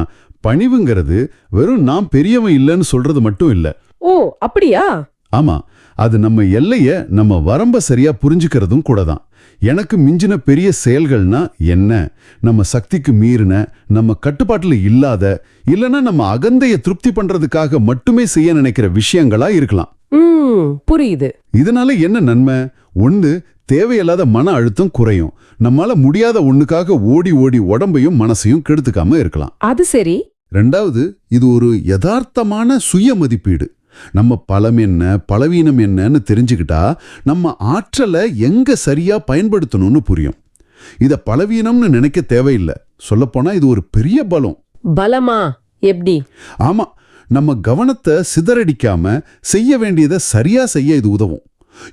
பணிவுங்கிறது வெறும் நான் பெரியவன் இல்லைன்னு சொல்றது மட்டும் இல்ல. ஓ, அப்படியா? ஆமா, அது நம்ம எல்லைய, நம்ம வரம்ப சரியா புரிஞ்சுக்கிறதும் கூட தான். எனக்கு மிஞ்சின பெரிய செயல்கள்னா என்ன? நம்ம சக்திக்கு மீறின, நம்ம கட்டுப்பாட்டுல இல்லாத, இல்லைன்னா நம்ம அகந்தைய திருப்தி பண்றதுக்காக மட்டுமே செய்ய நினைக்கிற விஷயங்களா இருக்கலாம். புரியுது. இதனால என்ன நன்மை? ஒண்ணு, தேவையில்லாத மன அழுத்தம் குறையும். நம்மால முடியாத ஒண்ணுக்காக ஓடி ஓடி உடம்பையும் மனசையும் கெடுத்துக்காம இருக்கலாம். அது சரி. 2வது, இது ஒரு யதார்த்தமான சுய மதிப்பீடு. நம்ம பலம் என்ன, பலவீனம் என்னன்னு தெரிஞ்சுக்கிட்டா நம்ம ஆற்றலை எங்க சரியா பயன்படுத்தணும்னு புரியும். இத பலவீனம்னு நினைக்க தேவையில்லை. சொல்லப்போனா இது ஒரு பெரிய பலம். பலமா? எப்படி? ஆமா, நம்ம கவனத்தை சிதறடிக்காம செய்ய வேண்டியதை சரியா செய்ய இது உதவும்.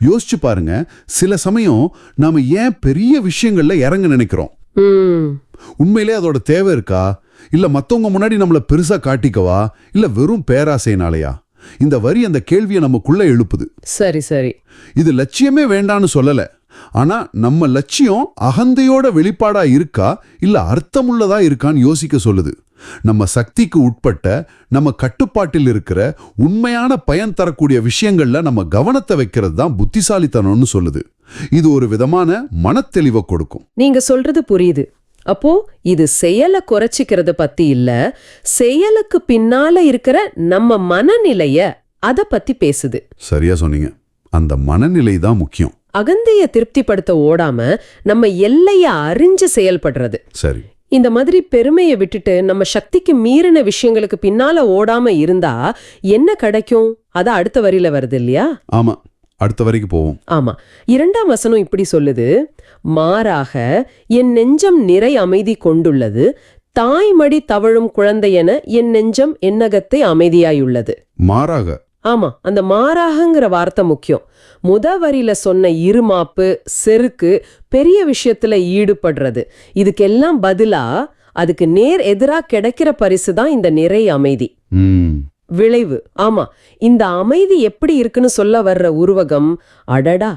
யோசிச்சு பாருங்க, சில சமயம் நாம ஏன் பெரிய விஷயங்கள்ல இறங்க நினைக்கிறோம்? உண்மையிலே அதோட தேவை இருக்கா? இல்ல மத்தவங்க முன்னாடி நம்மள பெருசா காட்டிக்கவா? இல்ல வெறும் பேராசைனாலயா? இந்த வரி அந்த கேள்வியை நமக்குள்ள எழுப்புது. சரி சரி. இது லட்சியமே வேண்டான்னு சொல்லல. ஆனா நம்ம லட்சியம் அகந்தையோட வெளிப்பாடா இருக்கா, இல்ல அர்த்தமுள்ளதா இருக்கான்னு யோசிக்க சொல்லுது. நம்ம சக்திக்கு உட்பட்ட, நம்ம கட்டுப்பாட்டில் இருக்கிற உண்மையான பயன் தரக்கூடிய விஷயங்கள்ல நம்ம கவனத்தை வைக்கிறது தான் புத்திசாலித்தனம்னு சொல்லுது. இது ஒரு விதமான மனத்தெளிவை கொடுக்கும். நீங்க சொல்றது புரியுது. அப்போ இது செயலை குறைச்சிக்கிறது பத்தி இல்ல, செயலுக்கு பின்னால இருக்கிற நம்ம மனநிலைய அத பத்தி பேசுது. சரியா சொன்னீங்க. அந்த மனநிலை தான் முக்கியம். அகந்தைய திருப்திப்படுத்த ஓடாம நம்ம எல்லைய அறிஞ்சு செயல்படுறது. சரி. இந்த மாதிரி பெருமையை விட்டுட்டு நம்ம சக்திக்கு மீறின விஷயங்களுக்கு பின்னால ஓடாம இருந்தா என்ன கிடைக்கும்? அதான் அடுத்த வரியில வருது இல்லையா? ஆமா, அடுத்த வரைக்கும் போவோம். ஆமா, 2ஆம் வசனம் இப்படி சொல்லுது, மாறாக என் நெஞ்சம் நிறை அமைதி கொண்டுள்ளது, தாய்மடி தவழும் குழந்தையென என் நெஞ்சம் என்னகத்தை அமைதியாயுள்ளது. மாறாக. ஆமா, அந்த மாறாகங்கிற வார்த்தை முக்கியம். வரியில சொன்ன இருமாப்பு, செருக்கு, பெரிய விஷயத்துல ஈடுபடுறது, இதுக்கெல்லாம் பதிலா அதுக்கு நேர் எதிரா கிடைக்கிற பரிசு தான் இந்த நிறை அமைதி. விளைவு. ஆமா, இந்த அமைதி எப்படி இருக்குன்னு சொல்ல வர்ற உருவகம், அடடா,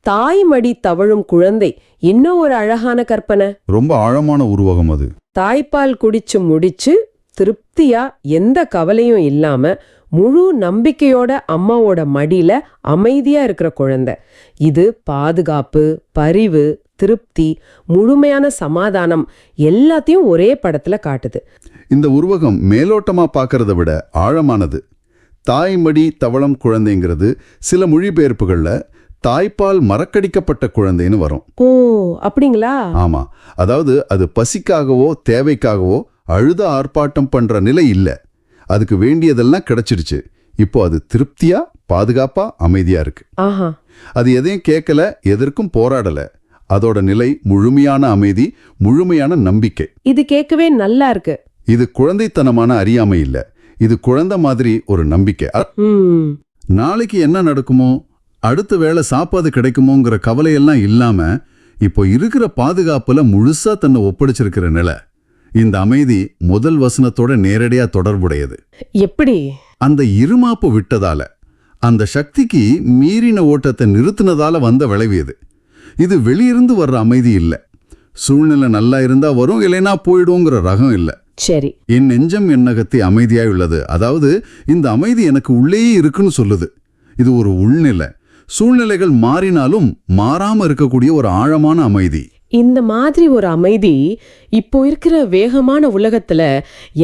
தாய்மடி தவழும் குழந்தை, இன்னும் ஒரு அழகான கற்பனை. ரொம்ப ஆழமான உருவகம் அது. தாய்ப்பால் குடிச்சு முடிச்சு திருப்தியா எந்த கவலையும் இல்லாம முழு நம்பிக்கையோட அம்மாவோட மடியில அமைதியா இருக்கிற குழந்தை. இது பாதுகாப்பு, பரிவு, திருப்தி, முழுமையான சமாதானம் எல்லாத்தையும் ஒரே படத்துல காட்டுது. இந்த உருவகம் மேலோட்டமா பார்க்கறத விட ஆழமானது. தாய்மடி தவளம் குழந்தைங்கிறது சில மொழிபெயர்ப்புகள்ல தாய்ப்பால் மறக்கடிக்கப்பட்ட குழந்தைன்னு வரும். ஓ, அப்படிங்களா? ஆமா, அதாவது அது பசிக்காகவோ தேவைக்காகவோ அழுத ஆர்ப்பாட்டம் பண்ற நிலை இல்ல. அதுக்கு வேண்டியதெல்லாம் கிடைச்சிடுச்சு. இப்போ அது திருப்தியா, பாதுகாப்பா, அமைதியா இருக்கு. ஆஹா, அது எதையும் கேட்கல, எதற்கும் போராடல. அதோட நிலை முழுமையான அமைதி, முழுமையான நம்பிக்கை. இது கேட்கவே நல்லா இருக்கு. இது குழந்தைத்தனமான அறியாமை இல்ல, இது குழந்தை மாதிரி ஒரு நம்பிக்கை. நாளைக்கு என்ன நடக்குமோ, அடுத்த வேளை சாப்பாடு கிடைக்குமோங்கிற கவலையெல்லாம் இல்லாம இப்போ இருக்கிற பாதுகாப்புல முழுசா தன்னை ஒப்படைச்சிருக்கிற நிலை. இந்த அமைதி முதல் வசனத்தோட நேரடியா தொடர்புடையது. எப்படி? அந்த இருமாப்பு விட்டதால, அந்த சக்திக்கு மீறின ஓட்டத்தை நிறுத்தினதால வந்த விளைவியது. இது வெளியிருந்து வர்ற அமைதி இல்ல. சூழ்நிலை நல்லா இருந்தா வரும், இல்லைனா போயிடுங்கிற ரகம் இல்ல. சரி. என் நெஞ்சம் என்னகத்தை அமைதியாய் உள்ளது. அதாவது இந்த அமைதி எனக்கு உள்ளேயே இருக்குன்னு சொல்லுது. இது ஒரு உள்நிலை. சூழ்நிலைகள் மாறினாலும் மாறாம இருக்கக்கூடிய ஒரு ஆழமான அமைதி. இந்த மாதிரி ஒரு அமைதி இப்போ இருக்கிற வேகமான உலகத்துல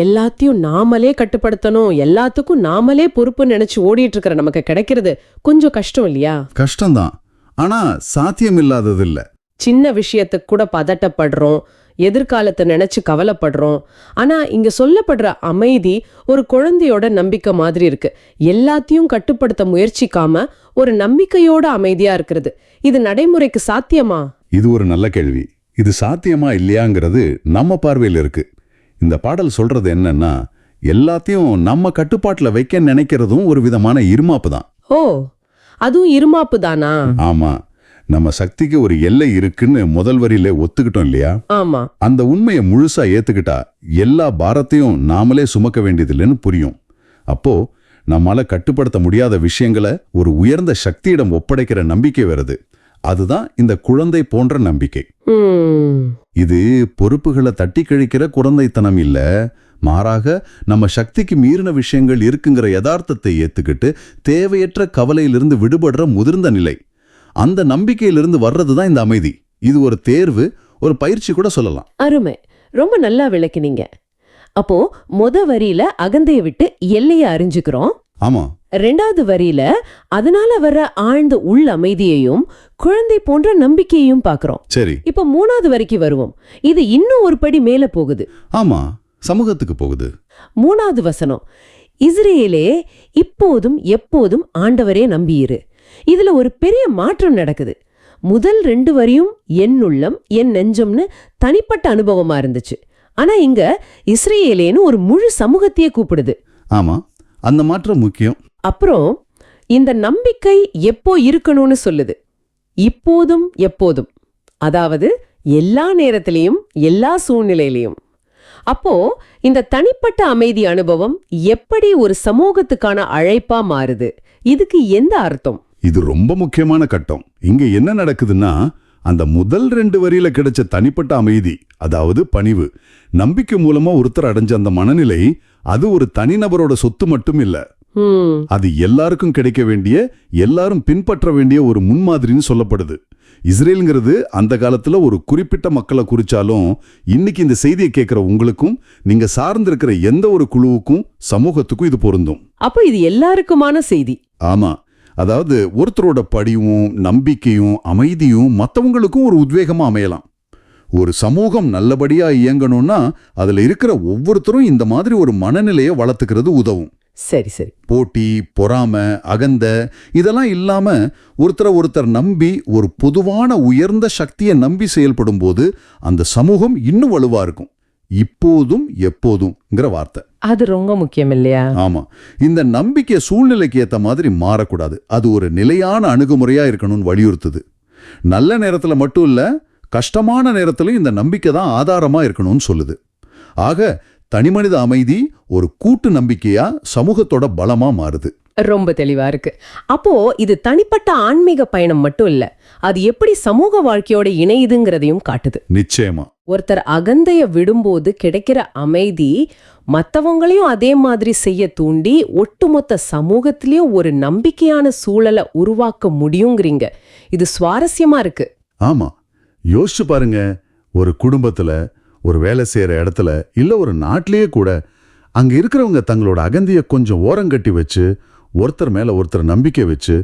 எல்லாத்தையும் நாமளே கட்டுப்படுத்தணும், எல்லாத்துக்கும் நாமளே பொறுப்பு நினைச்சு ஓடிட்டு இருக்கிற நமக்கு கிடைக்கிறது கொஞ்சம் கஷ்டம் இல்லையா? கஷ்டம்தான், ஆனா சாத்தியம் இல்லாதது இல்ல. சின்ன விஷயத்துக்கு கூட பதட்டப்படுறோம், எதிர்காலத்தை நினைச்சு கவலைப்படுறோம். ஆனா இங்க சொல்லப்படுற அமைதி ஒரு குழந்தையோட நம்பிக்கை மாதிரி இருக்கு. எல்லாத்தையும் கட்டுப்படுத்த முயற்சிக்காம ஒரு நம்பிக்கையோட அமைதியா இருக்கிறது. இது நடைமுறைக்கு சாத்தியமா? இது ஒரு நல்ல கேள்வி. இது சாத்தியமா இல்லையாங்கிறது நம்ம பார்வையில் இருக்கு. இந்த பாடல் சொல்றது என்னன்னா, எல்லாத்தையும் நம்ம கட்டுப்பாட்டுல வைக்க நினைக்கிறதும் ஒரு விதமான இருமாப்பு தான். ஓ, அதுவும் இருமாப்பு தானா? ஆமா, நம்ம சக்திக்கு ஒரு எல்லை இருக்குன்னு முதல் வரியில ஒத்துக்கிட்டோம் இல்லையா? ஆமா. அந்த உண்மையை முழுசா ஏத்துக்கிட்டா எல்லா பாரத்தையும் நாமளே சுமக்க வேண்டியதில்லைன்னு புரியும். அப்போ நம்மால கட்டுப்படுத்த முடியாத விஷயங்களை ஒரு உயர்ந்த சக்தியிடம் ஒப்படைக்கிற நம்பிக்கை வருது. அதுதான் இந்த குழந்தை போன்ற நம்பிக்கை. இது பொறுப்புகளை தட்டி கழிக்கிற குழந்தைத்தனம் இல்ல, மாறாக நம்ம சக்திக்கு மீறின விஷயங்கள் இருக்குங்கிற யதார்த்தத்தை ஏத்துக்கிட்டு தேவையற்ற கவலையிலிருந்து விடுபடுற முதிர்ந்த நிலை. அந்த நம்பிக்கையிலிருந்து வர்றதுதான் இந்த அமைதி. இது ஒரு தேர்வு, ஒரு பயிற்சி கூட சொல்லலாம். அருமை, ரொம்ப நல்லா விளக்கினீங்க. அப்போ வரியில அகந்தைய விட்டு எல்லைய அறிஞ்சுக்கிறோம். ஆமா. 2வது வரியில அதனால வர்ற ஆழ்ந்த உள் அமைதியையும் குழந்தை போன்ற நம்பிக்கையையும் பாக்குறோம். சரி, இப்ப 3வது வரிக்கு வருவோம். இது இன்னும் ஒரு படி மேல போகுது. ஆமா, சமூகத்துக்கு போகுது. 3வது வசனம், இஸ்ரேலே இப்போதும் எப்போதும் ஆண்டவரே நம்பியிரு. இதுல ஒரு பெரிய மாற்றம் நடக்குது. முதல் 2 வரியும் என் உள்ளம் என் நெஞ்சம்னு தனிப்பட்ட அனுபவமா இருந்துச்சு. ஆனா இங்க இஸ்ரேலேன்னு ஒரு முழு சமூகத்தையே கூப்பிடுது. ஆமா, அந்த மாற்றம் முக்கியம். அப்புறம் இந்த நம்பிக்கை எப்போ இருக்கணும்னு சொல்லுது. இப்போதும் எப்போதும், அதாவது எல்லா நேரத்திலையும் எல்லா சூழ்நிலையிலையும். அப்போ இந்த தனிப்பட்ட அமைதி அனுபவம் எப்படி ஒரு சமூகத்துக்கான அழைப்பா மாறுது? இதுக்கு எந்த அர்த்தம்? இது ரொம்ப முக்கியமான கட்டம். இங்க என்ன நடக்குதுன்னா, அந்த முதல் 2 வரியில கிடைச்ச தனிப்பட்ட அமைதி, அதாவது பணிவு, நம்பிக்கை மூலமா ஒருத்தர் அடைஞ்ச அந்த மனநிலை, அது ஒரு தனிநபரோட சொத்து மட்டும் இல்ல. அது எல்லாருக்கும் கிடைக்க வேண்டிய, எல்லாரும் பின்பற்ற வேண்டிய ஒரு முன்மாதிரின்னு சொல்லப்படுது. இஸ்ரேல்ங்கிறது அந்த காலத்துல ஒரு குறிப்பிட்ட மக்களை குறிச்சாலும், இன்னைக்கு இந்த செய்தியை கேட்கிற உங்களுக்கும், நீங்க சார்ந்திருக்கிற எந்த ஒரு குழுவுக்கும், சமூகத்துக்கும் இது பொருந்தும். அப்போ இது எல்லாருக்குமான செய்தி. ஆமா, அதாவது ஒருத்தரோட படியும் நம்பிக்கையும் அமைதியும் மற்றவங்களுக்கும் ஒரு உத்வேகமா அமையலாம். ஒரு சமூகம் நல்லபடியா இயங்கணும்னா அதுல இருக்கிற ஒவ்வொருத்தரும் இந்த மாதிரி ஒரு மனநிலையை வளர்த்துக்கிறது உதவும். சரி சரி. போட்டி, பொறாமை, அகந்த இதெல்லாம் இல்லாம ஒருத்தர் நம்பி ஒரு பொதுவான உயர்ந்த சக்தியை நம்பி செயல்படும் போது அந்த சமூகம் இன்னும் வலுவா இருக்கும். இப்போதும் எப்போதும்ங்கிற வார்த்தை அது ரொம்ப முக்கியம் இல்லையா? ஆமா. இந்த நம்பிக்கை சூழ்நிலைக்கு ஏத்த மாதிரி மாறக்கூடாது. அது ஒரு நிலையான அணுகுமுறையா இருக்கணும்னு வலியுறுத்துது. நல்ல நேரத்துல மட்டும் இல்ல, கஷ்டமான நேரத்திலும் இந்த நம்பிக்கை தான் ஆதாரமா இருக்கணும்னு சொல்லுது. ஆக தனிமனித அமைதி ஒரு கூட்டு நம்பிக்கையா சமூகத்தோட பலமா மாறுது. ரொம்ப தெளிவா இருக்கு. அப்போ இது தனிப்பட்ட ஆன்மீக பயணம் மட்டும் இல்ல, அது எப்படி சமூக வாழ்க்கையோட இணையுதுங்கிறதையும் காட்டுது. நிச்சயமா. ஒருத்தர் அகந்தைய விடும்போது கிடைக்கிற அமைதி மத்தவங்களையும் அதே மாதிரி செய்ய தூண்டி ஒட்டுமொத்த சமூகத்திலயும் ஒரு நம்பிக்கையான சூழலை உருவாக்க முடியுங்கிறீங்க. இது சுவாரஸ்யமா இருக்கு. ஆமா, யோசிச்சு பாருங்க. ஒரு குடும்பத்துல, ஒரு வேலை செய்யற இடத்துல, இல்ல ஒரு நாட்டிலேயே கூட அங்க இருக்கிறவங்க தங்களோட அகந்திய கொஞ்சம் ஓரங்கட்டி வச்சு ஒருத்தர் மேல ஒருத்தர் நம்பிக்கை வச்சு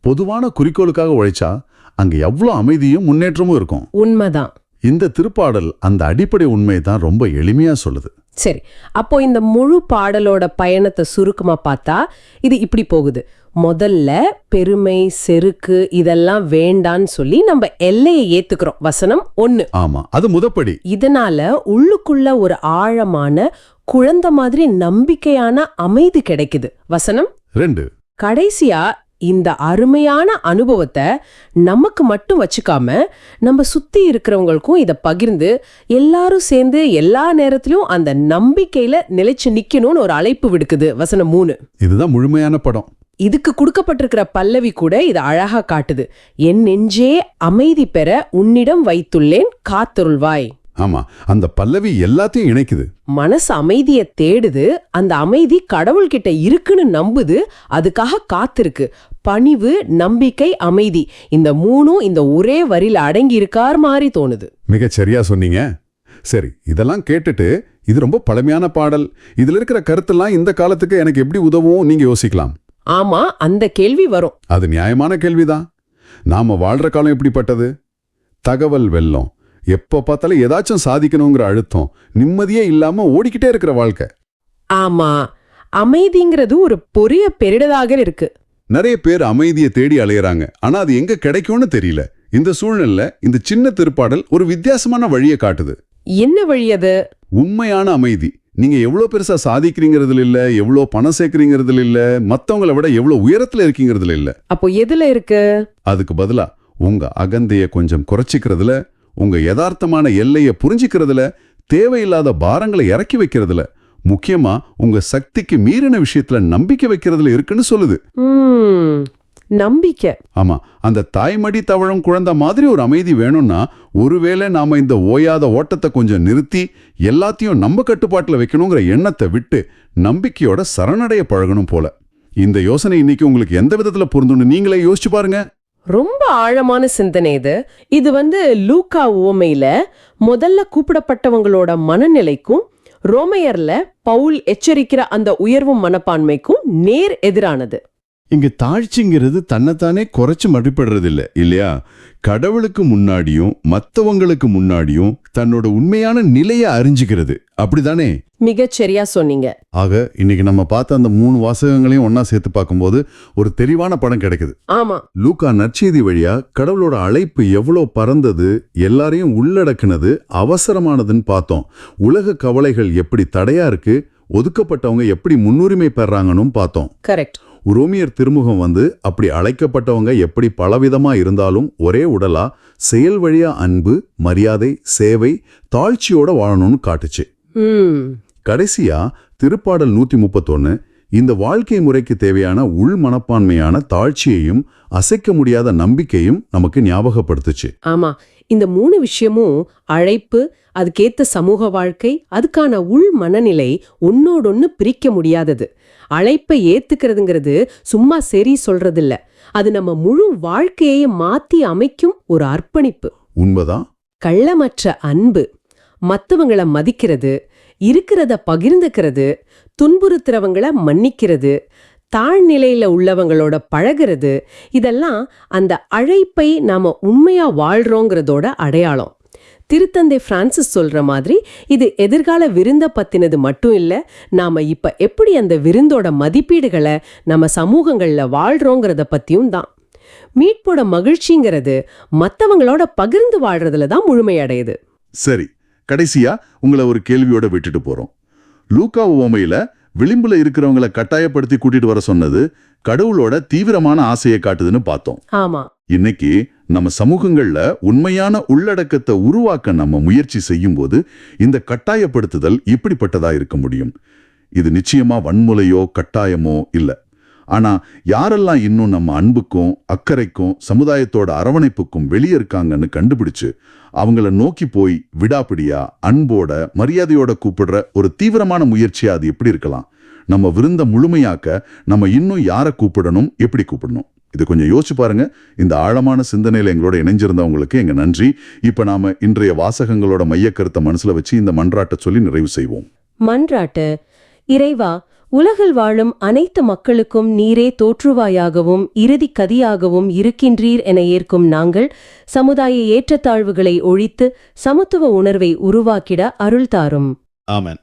பொதுவான குறிக்கோளுக்காக உழைச்சா அங்க எவ்வளவு அமைதியும் முன்னேற்றமும் இருக்கும். உண்மைதான். இந்த திருப்பாடல் அந்த அடிப்படை உண்மையை தான் ரொம்ப எளிமையா சொல்லுது. சரி, அப்போ இந்த முழு பாடலோட பயணத்தை சுருக்கமா பார்த்தா இது இப்படி போகுது. முதல்ல பெருமை, செருக்கு இதெல்லாம் வேண்டான்னு சொல்லி நம்ம எல்லையை ஏத்துக்கிறோம். வசனம் 1. ஆமா, அது முதப்படி. இதனால உள்ளுக்குள்ள ஒரு ஆழமான குழந்தை மாதிரி நம்பிக்கையான அமைதி கிடைக்குது. வசனம் 2. கடைசியா இந்த அருமையான அனுபவத்தை நமக்கு மட்டும் வச்சுக்காம நம்ம சுத்தி இருக்கிறவங்களுக்கும் இத பகிர்ந்து எல்லாரும் சேர்ந்து எல்லா நேரத்திலும் அந்த நம்பிக்கையில நிலைச்சு நிக்கணும்னு ஒரு அழைப்பு விடுக்குது. வசனம் 3. இதுதான் முழுமையான படம். இதுக்கு கொடுக்கப்பட்டிருக்கிற பல்லவி கூட இதை அழகா காட்டுது. என் நெஞ்சே அமைதி பெற உன்னிடம் வைத்துள்ளேன், காத்தருள்வாய். ஆமா, அந்த பல்லவி எல்லாத்தையும் இணைக்குது. மனசு அமைதியை தேடுது, அந்த அமைதி கடவுள்கிட்ட இருக்குன்னு நம்புது, அதுக்காக காத்திருக்கு. பணிவு, நம்பிக்கை, அமைதி, இந்த மூணும் இந்த ஒரே வரியில அடங்கி இருக்கார் மாதிரி தோணுது. மிகச் சரியா சொன்னீங்க. சரி, இதெல்லாம் கேட்டுட்டு இது ரொம்ப பழமையான பாடல், இதுல இருக்கிற கருத்தெல்லாம் இந்த காலத்துக்கு எனக்கு எப்படி உதவும் நீங்க யோசிக்கலாம். ஆமா, அந்த கேள்வி வரும். அது நியாயமான கேள்விதான். நாம வாழ்ற காலம் எப்படிப்பட்டது? தகவல் வெள்ளம், எப்ப பார்த்தாலும் ஏதாச்சும் சாதிக்கணுங்கிற அழுத்தம், நிம்மதியே இல்லாம ஓடிக்கிட்டே இருக்கிற வாழ்க்கை. ஆமா, அமைதிங்கிறது ஒரு பெரிய பெரிடதாக இருக்கு. நிறைய பேர் அமைதியை தேடி அலையறாங்க, ஆனா அது எங்க கிடைக்கும்னு தெரியல. இந்த சூழ்நிலையில இந்த சின்ன திருப்பாடல் ஒரு வித்தியாசமான வழியை காட்டுது. என்ன வழி அது? உண்மையான அமைதி நீங்க எவ்வளவு பெருசா சாதிக்கிறீங்கிறதுல இல்ல, எவ்வளவு பணம் சேர்க்கறீங்கிறதுல இல்ல, மத்தவங்களை விட எவ்வளவு உயரத்துல இருக்கீங்கிறதுல இல்ல. அப்போ எதுல இருக்கு? அதுக்கு பதிலா உங்க அகந்தைய கொஞ்சம் குறைச்சிக்கிறதுல, உங்க யதார்த்தமான எல்லைய புரிஞ்சிக்கிறதுல, தேவையில்லாத பாரங்களை இறக்கி வைக்கிறதுல, முக்கியமா உங்க சக்திக்கு மீறின விஷயத்துல நம்பிக்கை வைக்கிறதுல இருக்குன்னு சொல்லுது. நம்பிக்கை. ஆமா, அந்த தாய்மடி தவழும் குழந்தை மாதிரி ஒரு அமைதி வேணும்னா ஒருவேளை நாம இந்த ஓயாத ஓட்டத்தை கொஞ்சம் நிறுத்தி எல்லாத்தையும் நம்ம கட்டுப்பாட்டுல வைக்கணுங்கிற எண்ணத்தை விட்டு நம்பிக்கையோட சரணடைய பழகணும் போல. இந்த யோசனை இன்னைக்கு உங்களுக்கு எந்த விதத்துல பொருந்தும்னு நீங்களே யோசிச்சு பாருங்க. ரொம்ப ஆழமான சிந்தனை இது. இது லூக்கா உவமையில முதல்ல கூப்பிடப்பட்டவங்களோட மனநிலைக்கும் ரோமையர்ல பவுல் எச்சரிக்கிற அந்த உயர்வும் மனப்பான்மைக்கும் நேர் எதிரானது. இங்க தாழ்ச்சிங்கிறது தன்னைத்தானே குறைச்சு மதிப்பிடுறது இல்ல இல்லையா? கடவுளுக்கு முன்னாடியும் மத்தவங்களுக்கு முன்னாடியும் தன்னோட உண்மையான நிலையை அறிஞ்சுக்கிறது, அப்படிதானே? மிகச்சரியா சொன்னீங்க. ஆக இன்னைக்கு நம்ம பார்த்த அந்த 3 வாசகங்களையும் ஒன்னா சேர்த்து பார்க்கும்போது ஒரு தெளிவான படம் கிடைக்குது. ஆமா, லூக்கா நற்செய்தி வழியா கடவுளோட அழைப்பு எவ்வளவு பறந்தது, எல்லாரையும் உள்ளடக்குனது, அவசரமானதுன்னு பார்த்தோம். உலக கவலைகள் எப்படி தடையா இருக்கு, ஒதுக்கப்பட்டவங்க எப்படி முன்னுரிமை பெறாங்கன்னு பார்த்தோம். கரெக்ட். ரோமியர் திருமுகம் அப்படி அழைக்கப்பட்டவங்க எப்படி பலவிதமா இருந்தாலும் ஒரே உடலா செயல் வழியா அன்பு, மரியாதை, சேவை, தாழ்ச்சியோட வாழணும்னு காட்டுச்சு. கடைசியா திருப்பாடல் 131 இந்த வாழ்க்கை முறைக்கு தேவையான உள் மனப்பான்மையான தாழ்ச்சியையும் அசைக்க முடியாத நம்பிக்கையும் நமக்கு ஞாபகப்படுத்துச்சு. ஆமா, இந்த 3 விஷயமும் அழைப்பு, அதுக்கேத்த சமூக வாழ்க்கை, அதுக்கான உள் மனநிலை ஒன்னோடொன்னு பிரிக்க முடியாதது. அழைப்பை ஏத்துக்கிறதுங்கிறது சும்மா சரி சொல்றது இல்ல, அது நம்ம முழு வாழ்க்கையை மாத்தி அமைக்கும் ஒரு அர்ப்பணிப்பு. உண்மைதான். கள்ளமற்ற அன்பு, மத்தவங்களை மதிக்கிறது, இருக்கிறத பகிர்ந்துக்கிறது, துன்புறுத்துறவங்கள மன்னிக்கிறது, தாழ்நிலையில உள்ளவங்களோட பழகிறது, இதெல்லாம் அந்த அழைப்பை நாம உண்மையா வாழ்றோங்கிறதோட அடையாளம். திருத்தந்தை பிரான்சிஸ் சொல்ற மாதிரி இது எதிர்கால விருந்த பத்தினது மட்டும் இல்ல, நாம இப்ப எப்படி அந்த விருந்தோட மதிப்பீடுகளை நம்ம சமூகங்கள்ல வாழ்றோங்கிறத பத்தியும் தான். மீட்போட மகிழ்ச்சிங்கிறது மத்தவங்களோட பகிர்ந்து வாழ்றதுல தான் முழுமையடையுது. சரி, கடைசியா உங்களை ஒரு கேள்வியோட விட்டுட்டு போறோம். லூக்கா உவமையில விளிம்புல இருக்கிறவங்களை கட்டாயப்படுத்தி கூட்டிட்டு வர சொன்னது கடவுளோட தீவிரமான ஆசையை காட்டுதுன்னு பார்த்தோம். ஆமா, இன்னைக்கு நம்ம சமூகங்கள்ல உண்மையான உள்ளடக்கத்தை உருவாக்க நம்ம முயற்சி செய்யும் போது இந்த கட்டாயப்படுத்துதல் இப்படிப்பட்டதா இருக்க முடியும். இது நிச்சயமா வன்முறையோ கட்டாயமோ இல்ல. ஆனா யாரெல்லாம் இன்னும் நம்ம அன்புக்கும் அக்கறைக்கும் சமுதாயத்தோட அரவணைப்புக்கும் வெளியே இருக்காங்கன்னு கண்டுபிடிச்சு அவங்கள நோக்கி போய் விடாப்பிடியா அன்போட மரியாதையோட கூப்பிடுற ஒரு தீவிரமான முயற்சியா அது எப்படி இருக்கலாம்? நம்ம விருந்த முழுமையாக்க நம்ம இன்னும் யாரை கூப்பிடணும், எப்படி கூப்பிடணும்? இது கொஞ்சம் யோசிச்சு பாருங்க. இந்த ஆழமான சிந்தனையில எங்களோட இணைஞ்சிருந்தவங்களுக்கு எங்க நன்றி. இப்ப நாம இன்றைய வாசகங்களோட மையக்கருத்தை மனசுல வச்சு இந்த மன்றாட்டை சொல்லி நிறைவு செய்வோம். மன்றாட்டு. இறைவா, உலகில் வாழும் அனைத்து மக்களுக்கும் நீரே தோற்றுவாயாகவும் இறுதி கதியாகவும் இருக்கின்றீர் என ஏற்கும் நாங்கள் சமுதாய ஏற்றத்தாழ்வுகளை ஒழித்து சமத்துவ உணர்வை உருவாக்கிட அருள் தாரும். ஆமென்.